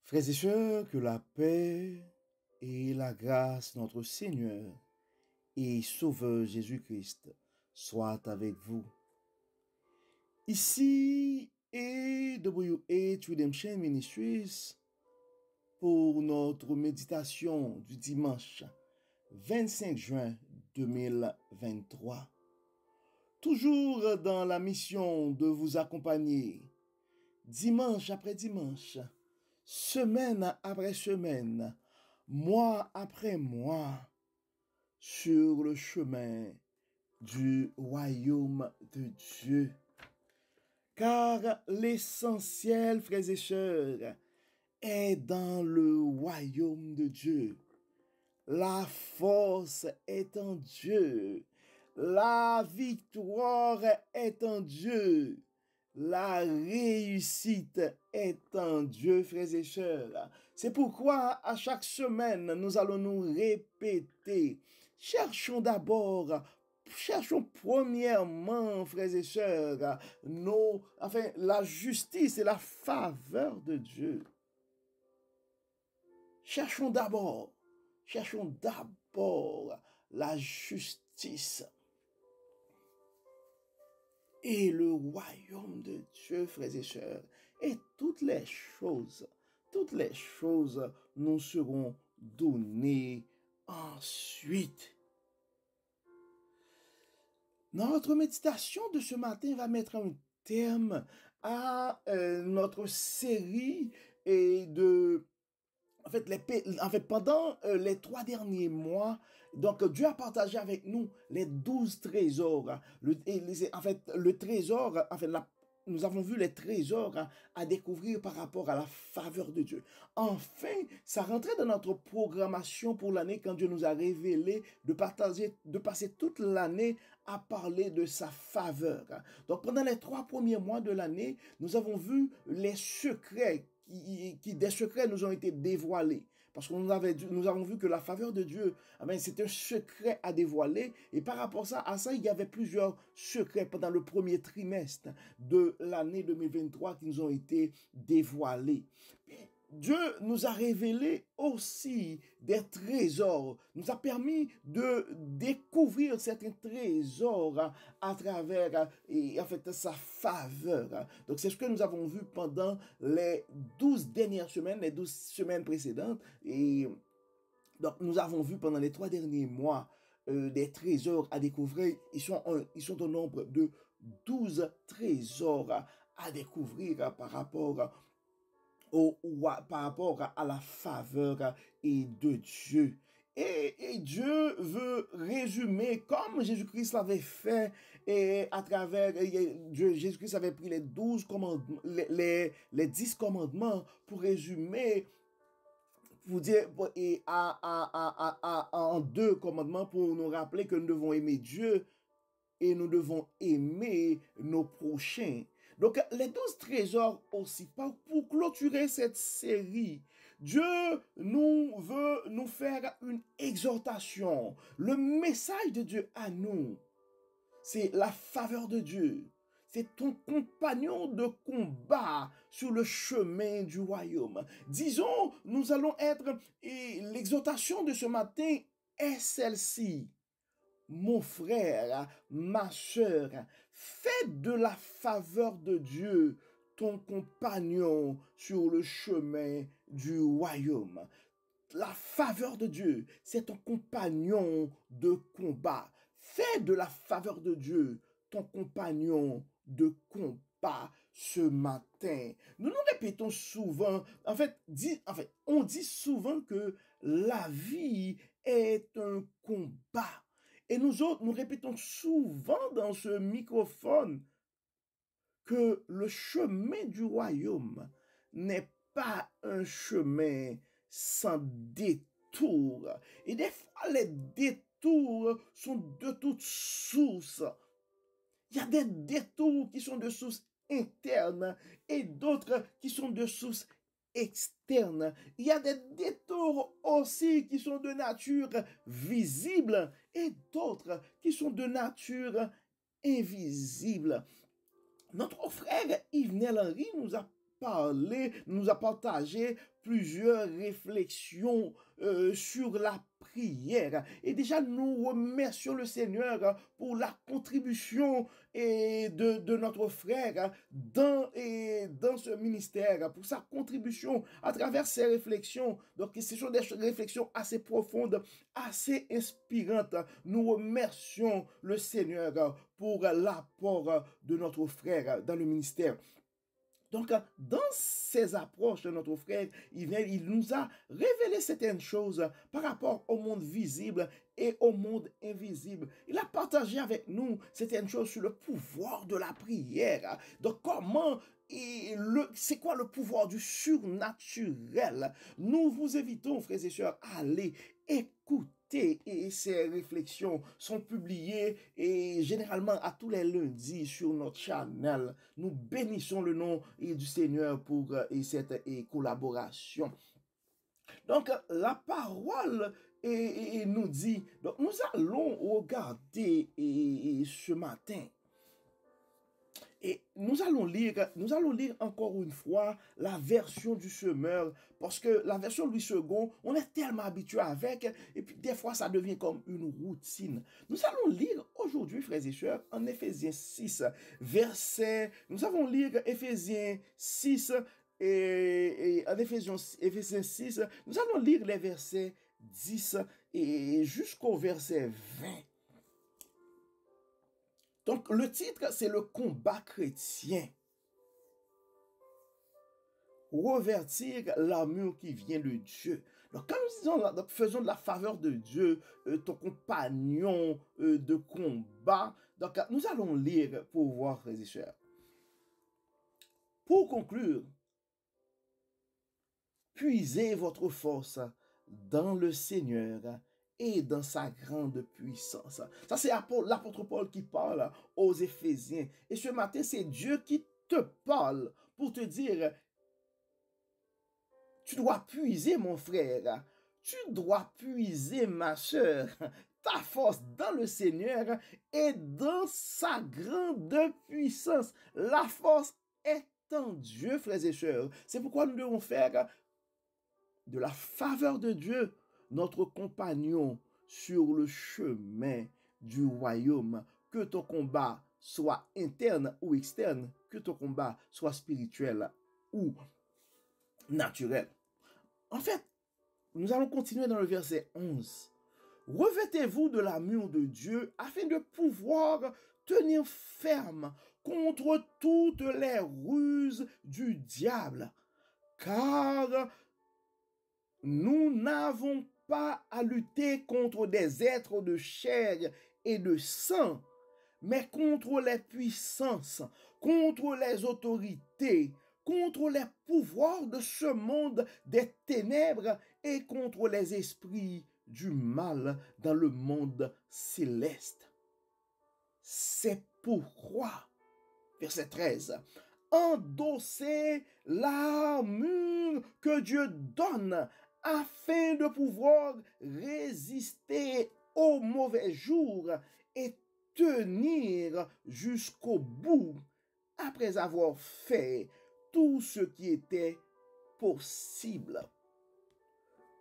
Frères et sœurs, que la paix et la grâce de notre Seigneur et Sauveur Jésus-Christ soient avec vous. Ici AWH Redemption Ministries pour notre méditation du dimanche 25 juin 2023. Toujours dans la mission de vous accompagner dimanche après dimanche, semaine après semaine, mois après mois, sur le chemin du royaume de Dieu. Car l'essentiel, frères et sœurs, est dans le royaume de Dieu. La force est en Dieu. La victoire est en Dieu. La réussite est en Dieu, frères et sœurs. C'est pourquoi à chaque semaine, nous allons nous répéter. Cherchons premièrement, frères et sœurs, la justice et la faveur de Dieu. Cherchons d'abord la justice et le royaume de Dieu, frères et sœurs, et toutes les choses nous seront données ensuite. Notre méditation de ce matin va mettre un terme à notre série pendant les 3 derniers mois, donc Dieu a partagé avec nous les 12 trésors. Nous avons vu les trésors à découvrir par rapport à la faveur de Dieu. Enfin, ça rentrait dans notre programmation pour l'année quand Dieu nous a révélé de passer toute l'année à parler de sa faveur. Donc pendant les 3 premiers mois de l'année, nous avons vu les secrets des secrets nous ont été dévoilés. Parce que nous avons vu que la faveur de Dieu, c'est un secret à dévoiler. Et par rapport à ça, il y avait plusieurs secrets pendant le premier trimestre de l'année 2023 qui nous ont été dévoilés. Dieu nous a révélé aussi des trésors, nous a permis de découvrir certains trésors à travers sa faveur. Donc c'est ce que nous avons vu pendant les 12 dernières semaines, les 12 semaines précédentes. Et donc nous avons vu pendant les 3 derniers mois des trésors à découvrir. Ils sont au nombre de 12 trésors à découvrir par rapport à la faveur de Dieu. Et Dieu veut résumer comme Jésus-Christ l'avait fait et à travers Jésus-Christ avait pris les 12 commandements, les 10 commandements pour résumer, pour dire en 2 commandements pour nous rappeler que nous devons aimer Dieu et nous devons aimer nos prochains. Donc, les 12 trésors aussi, pour clôturer cette série, Dieu veut nous faire une exhortation. Le message de Dieu à nous, c'est la faveur de Dieu. C'est ton compagnon de combat sur le chemin du royaume. Disons, nous allons être, et l'exhortation de ce matin est celle-ci. Mon frère, ma sœur, fais de la faveur de Dieu ton compagnon sur le chemin du royaume. La faveur de Dieu, c'est ton compagnon de combat. Fais de la faveur de Dieu ton compagnon de combat ce matin. Nous nous répétons souvent, on dit souvent que la vie est un combat. Et nous autres, nous répétons souvent dans ce microphone que le chemin du royaume n'est pas un chemin sans détour. Et des fois, les détours sont de toutes sources. Il y a des détours qui sont de sources internes et d'autres qui sont de sources externes. Il y a des détours aussi qui sont de nature visible et d'autres qui sont de nature invisible. Notre frère Yves Henry nous a parlé, nous a partagé plusieurs réflexions sur la prière. Et déjà, nous remercions le Seigneur pour la contribution de notre frère dans ce ministère, pour sa contribution à travers ces réflexions. Donc, ce sont des réflexions assez profondes, assez inspirantes. Nous remercions le Seigneur pour l'apport de notre frère dans le ministère. Donc, dans ces approches de notre frère, il nous a révélé certaines choses par rapport au monde visible et au monde invisible. Il a partagé avec nous certaines choses sur le pouvoir de la prière. Donc, c'est quoi le pouvoir du surnaturel? Nous vous invitons, frères et sœurs, à aller écouter. Et ces réflexions sont publiées et généralement à tous les lundis sur notre channel. Nous bénissons le nom du Seigneur pour cette collaboration. Donc, la parole nous dit, donc nous allons regarder ce matin. Et nous allons lire encore une fois la version du semeur, parce que la version Louis II, on est tellement habitué avec, et puis des fois ça devient comme une routine. Nous allons lire aujourd'hui, frères et sœurs, en Éphésiens 6, nous allons lire Éphésiens 6, et en Éphésiens 6, nous allons lire les versets 10 et jusqu'au verset 20. Donc, le titre, c'est le combat chrétien. Revêtir l'armure qui vient de Dieu. Donc, quand nous disons, donc, faisons de la faveur de Dieu ton compagnon de combat, donc nous allons lire pour voir, frères et sœurs. Pour conclure, puisez votre force dans le Seigneur et dans sa grande puissance. Ça, c'est l'apôtre Paul qui parle aux Éphésiens. Et ce matin, c'est Dieu qui te parle pour te dire, tu dois puiser, mon frère, tu dois puiser, ma sœur, ta force dans le Seigneur et dans sa grande puissance. La force est en Dieu, frères et sœurs. C'est pourquoi nous devons faire de la faveur de Dieu notre compagnon sur le chemin du royaume. Que ton combat soit interne ou externe, que ton combat soit spirituel ou naturel. En fait, nous allons continuer dans le verset 11. Revêtez-vous de l'armure de Dieu afin de pouvoir tenir ferme contre toutes les ruses du diable. Car nous n'avons pas à lutter contre des êtres de chair et de sang, mais contre les puissances, contre les autorités, contre les pouvoirs de ce monde des ténèbres et contre les esprits du mal dans le monde céleste. C'est pourquoi, verset 13, endossez l'armure que Dieu donne afin de pouvoir résister aux mauvais jours et tenir jusqu'au bout après avoir fait tout ce qui était possible.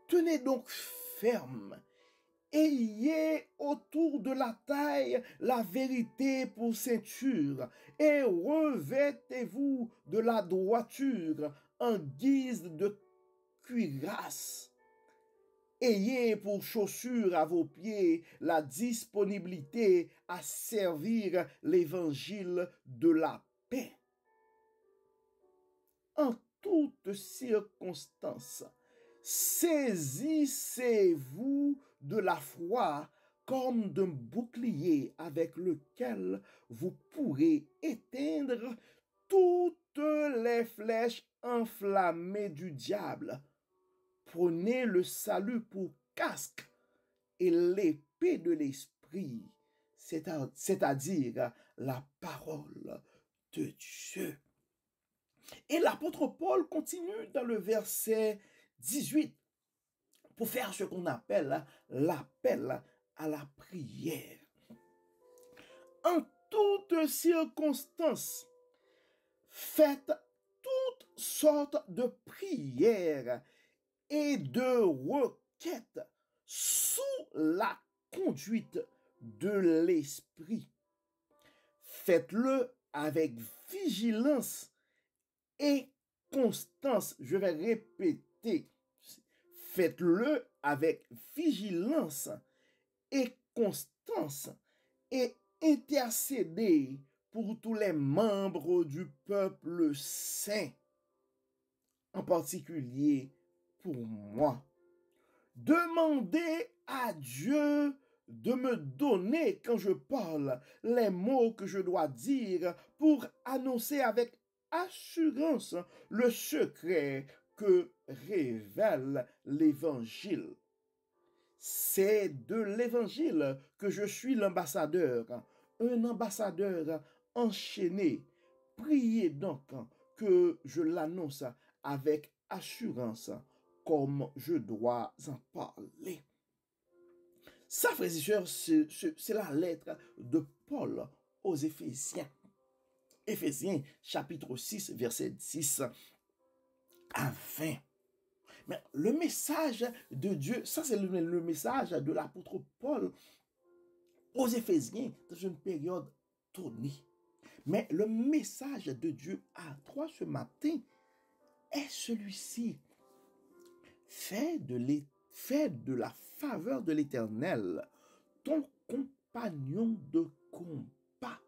Tenez donc ferme. Ayez autour de la taille la vérité pour ceinture et revêtez-vous de la droiture en guise de cuirasse. Ayez pour chaussure à vos pieds la disponibilité à servir l'évangile de la paix. En toutes circonstances, saisissez-vous de la foi comme d'un bouclier avec lequel vous pourrez éteindre toutes les flèches enflammées du diable. Prenez le salut pour casque et l'épée de l'esprit, c'est-à-dire la parole de Dieu. Et l'apôtre Paul continue dans le verset 18 pour faire ce qu'on appelle l'appel à la prière. En toutes circonstances, faites toute sortes de prières et de requêtes sous la conduite de l'Esprit. Faites-le avec vigilance et constance. Je vais répéter. Faites-le avec vigilance et constance et intercédez pour tous les membres du peuple saint, en particulier pour moi. Demandez à Dieu de me donner, quand je parle, les mots que je dois dire pour annoncer avec assurance le secret que révèle l'Évangile. C'est de l'Évangile que je suis l'ambassadeur, un ambassadeur enchaîné. Priez donc que je l'annonce avec assurance, comme je dois en parler. Ça, frères et sœurs, c'est la lettre de Paul aux Éphésiens. Éphésiens, chapitre 6, verset 10 à 20. Mais le message de Dieu, ça c'est le message de l'apôtre Paul aux Éphésiens dans une période donnée. Mais le message de Dieu à toi ce matin est celui-ci. Fais de la faveur de l'Éternel ton compagnon de combat.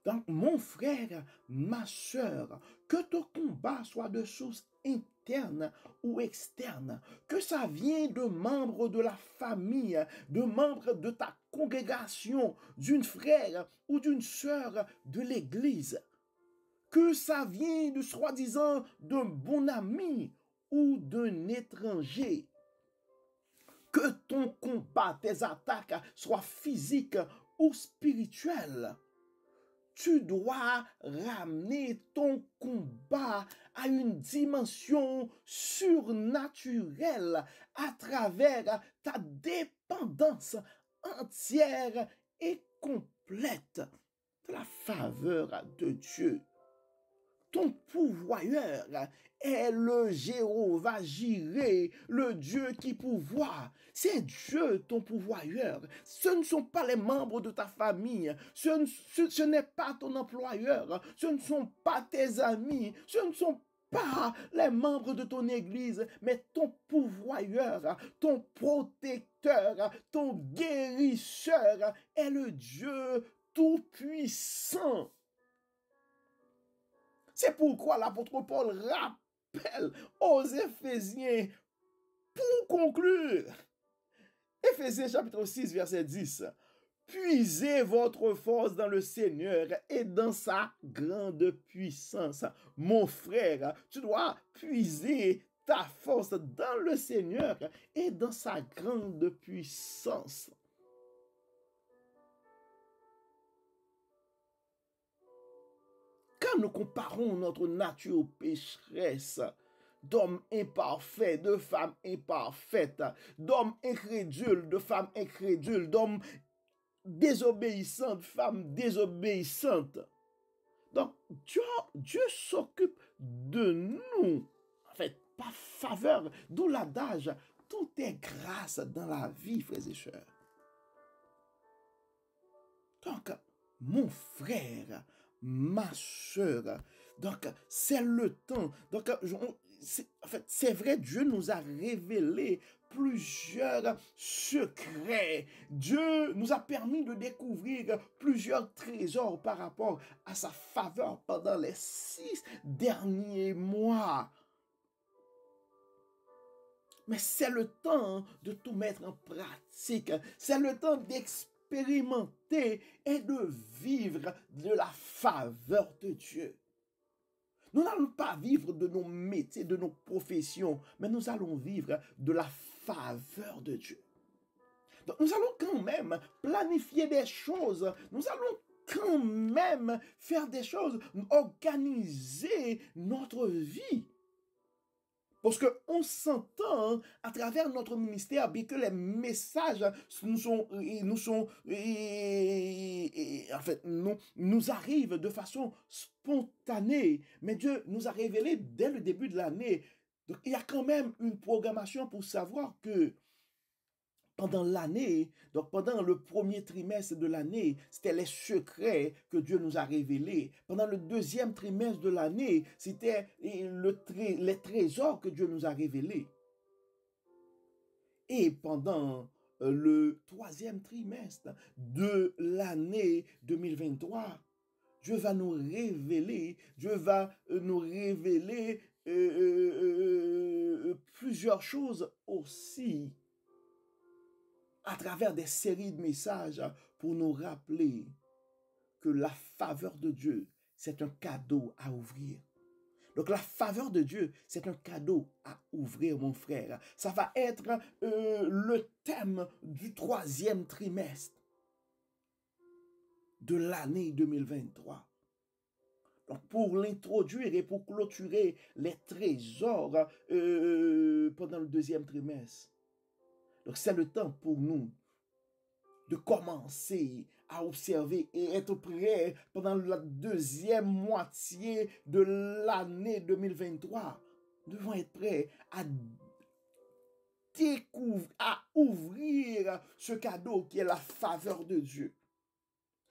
Donc, mon frère, ma sœur, que ton combat soit de source interne ou externe, que ça vienne de membres de la famille, de membres de ta congrégation, d'une frère ou d'une sœur de l'église, que ça vienne de soi-disant d'un bon ami ou d'un étranger, que ton combat, tes attaques soient physiques ou spirituelles. Tu dois ramener ton combat à une dimension surnaturelle à travers ta dépendance entière et complète de la faveur de Dieu. Ton pourvoyeur est le Jéhovah Jireh, le Dieu qui pourvoit. C'est Dieu ton pourvoyeur. Ce ne sont pas les membres de ta famille. Ce n'est pas ton employeur. Ce ne sont pas tes amis. Ce ne sont pas les membres de ton église, mais ton pourvoyeur, ton protecteur, ton guérisseur est le Dieu tout-puissant. C'est pourquoi l'apôtre Paul rappelle aux Éphésiens, pour conclure, Éphésiens chapitre 6, verset 10, puisez votre force dans le Seigneur et dans sa grande puissance. Mon frère, tu dois puiser ta force dans le Seigneur et dans sa grande puissance. Quand nous comparons notre nature pécheresse, d'hommes imparfaits, de femmes imparfaites, d'hommes incrédules, de femmes incrédules, d'hommes désobéissants, de femmes désobéissantes. Donc, Dieu s'occupe de nous, en fait, par faveur, d'où l'adage, tout est grâce dans la vie, frères et sœurs. Donc, mon frère, ma sœur, donc c'est le temps. Donc, en fait, c'est vrai, Dieu nous a révélé plusieurs secrets. Dieu nous a permis de découvrir plusieurs trésors par rapport à sa faveur pendant les 6 derniers mois. Mais c'est le temps de tout mettre en pratique. C'est le temps d'expérimenter et de vivre de la faveur de Dieu. Nous n'allons pas vivre de nos métiers, de nos professions, mais nous allons vivre de la faveur de Dieu. Donc nous allons quand même planifier des choses. Nous allons quand même faire des choses, organiser notre vie. Parce qu'on s'entend à travers notre ministère, bien que les messages nous arrivent de façon spontanée. Mais Dieu nous a révélé dès le début de l'année. Donc, il y a quand même une programmation pour savoir que pendant l'année, donc pendant le premier trimestre de l'année, c'était les secrets que Dieu nous a révélés. Pendant le deuxième trimestre de l'année, c'était les trésors que Dieu nous a révélés. Et pendant le troisième trimestre de l'année 2023, Dieu va nous révéler, plusieurs choses aussi à travers des séries de messages pour nous rappeler que la faveur de Dieu, c'est un cadeau à ouvrir. Donc la faveur de Dieu, c'est un cadeau à ouvrir, mon frère. Ça va être le thème du troisième trimestre de l'année 2023. Donc pour l'introduire et pour clôturer les trésors pendant le deuxième trimestre. Donc c'est le temps pour nous de commencer à observer et être prêt pendant la deuxième moitié de l'année 2023. Nous devons être prêts à découvrir, à ouvrir ce cadeau qui est la faveur de Dieu.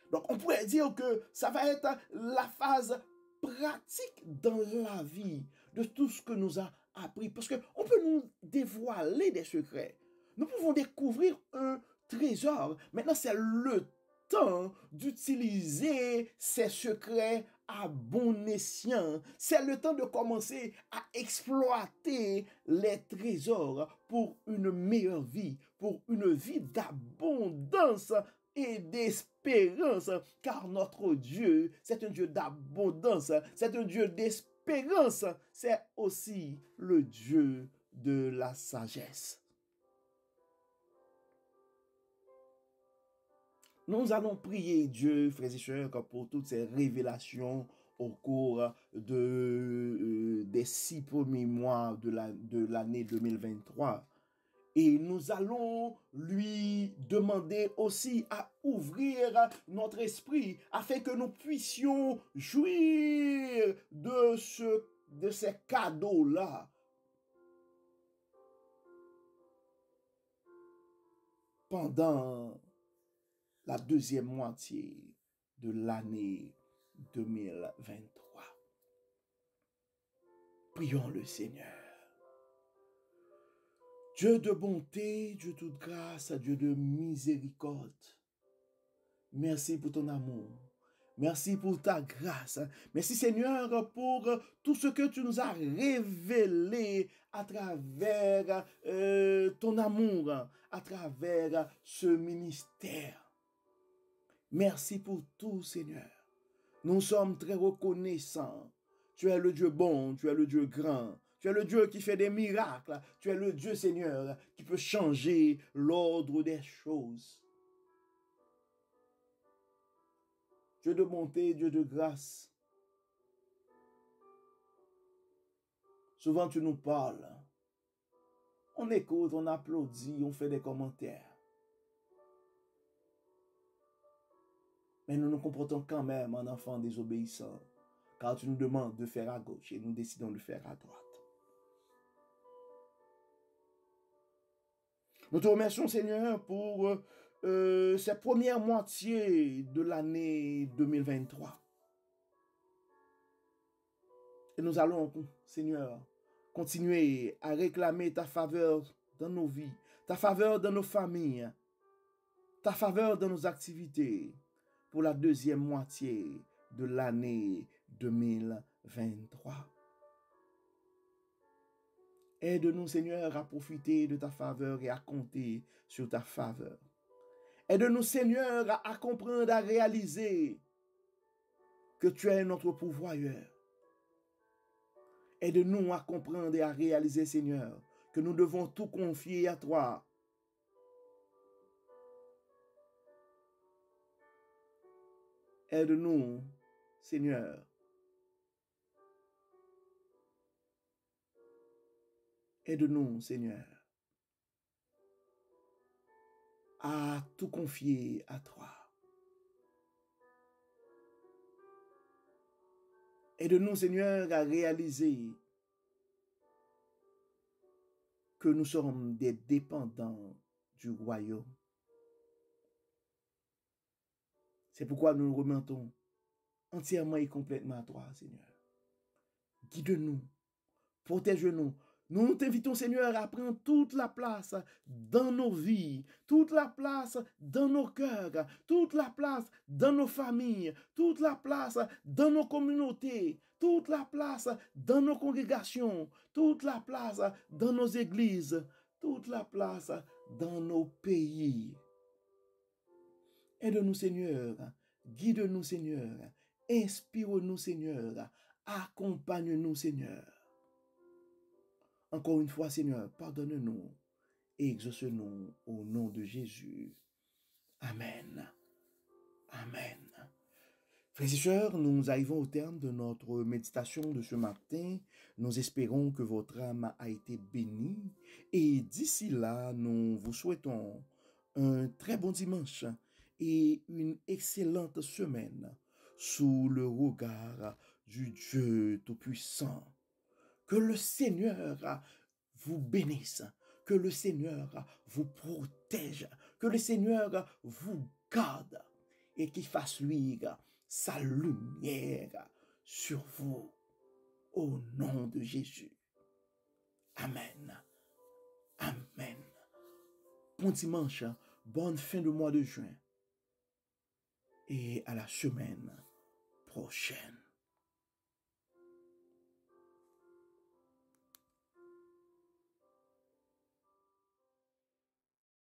Donc on pourrait dire que ça va être la phase pratique dans la vie de tout ce que nous a appris. Parce qu'on peut nous dévoiler des secrets. Nous pouvons découvrir un trésor. Maintenant, c'est le temps d'utiliser ces secrets à bon escient. C'est le temps de commencer à exploiter les trésors pour une meilleure vie, pour une vie d'abondance et d'espérance, car notre Dieu, c'est un Dieu d'abondance, c'est un Dieu d'espérance, c'est aussi le Dieu de la sagesse. Nous allons prier Dieu, frères et sœurs, pour toutes ces révélations au cours des 6 premiers mois de l'année 2023. Et nous allons lui demander aussi à ouvrir notre esprit afin que nous puissions jouir de ces cadeaux-là pendant la deuxième moitié de l'année 2023. Prions le Seigneur. Dieu de bonté, Dieu de toute grâce, Dieu de miséricorde. Merci pour ton amour. Merci pour ta grâce. Merci Seigneur pour tout ce que tu nous as révélé à travers ton amour, à travers ce ministère. Merci pour tout Seigneur. Nous sommes très reconnaissants. Tu es le Dieu bon, tu es le Dieu grand. Tu es le Dieu qui fait des miracles. Tu es le Dieu, Seigneur, qui peut changer l'ordre des choses. Dieu de bonté, Dieu de grâce. Souvent, tu nous parles. On écoute, on applaudit, on fait des commentaires. Mais nous nous comportons quand même en enfants désobéissants. Car tu nous demandes de faire à gauche et nous décidons de faire à droite. Nous te remercions, Seigneur, pour cette première moitié de l'année 2023. Et nous allons, Seigneur, continuer à réclamer ta faveur dans nos vies, ta faveur dans nos familles, ta faveur dans nos activités pour la deuxième moitié de l'année 2023. Aide-nous, Seigneur, à profiter de ta faveur et à compter sur ta faveur. Aide-nous, Seigneur, à comprendre, à réaliser que tu es notre pourvoyeur. Aide-nous à comprendre et à réaliser, Seigneur, que nous devons tout confier à toi. Aide-nous, Seigneur, Aide-nous, Seigneur, à tout confier à toi. Aide-nous, Seigneur, à réaliser que nous sommes des dépendants du royaume. C'est pourquoi nous nous remettons entièrement et complètement à toi, Seigneur. Guide-nous, protège-nous. Nous t'invitons, Seigneur, à prendre toute la place dans nos vies, toute la place dans nos cœurs, toute la place dans nos familles, toute la place dans nos communautés, toute la place dans nos congrégations, toute la place dans nos églises, toute la place dans nos pays. Aide-nous, Seigneur. Guide-nous, Seigneur. Inspire-nous, Seigneur. Accompagne-nous, Seigneur. Encore une fois, Seigneur, pardonne-nous et exauce-nous au nom de Jésus. Amen. Amen. Frères et sœurs, nous arrivons au terme de notre méditation de ce matin. Nous espérons que votre âme a été bénie. Et d'ici là, nous vous souhaitons un très bon dimanche et une excellente semaine sous le regard du Dieu Tout-Puissant. Que le Seigneur vous bénisse, que le Seigneur vous protège, que le Seigneur vous garde et qu'il fasse luire sa lumière sur vous au nom de Jésus. Amen. Amen. Bon dimanche, bonne fin de mois de juin et à la semaine prochaine.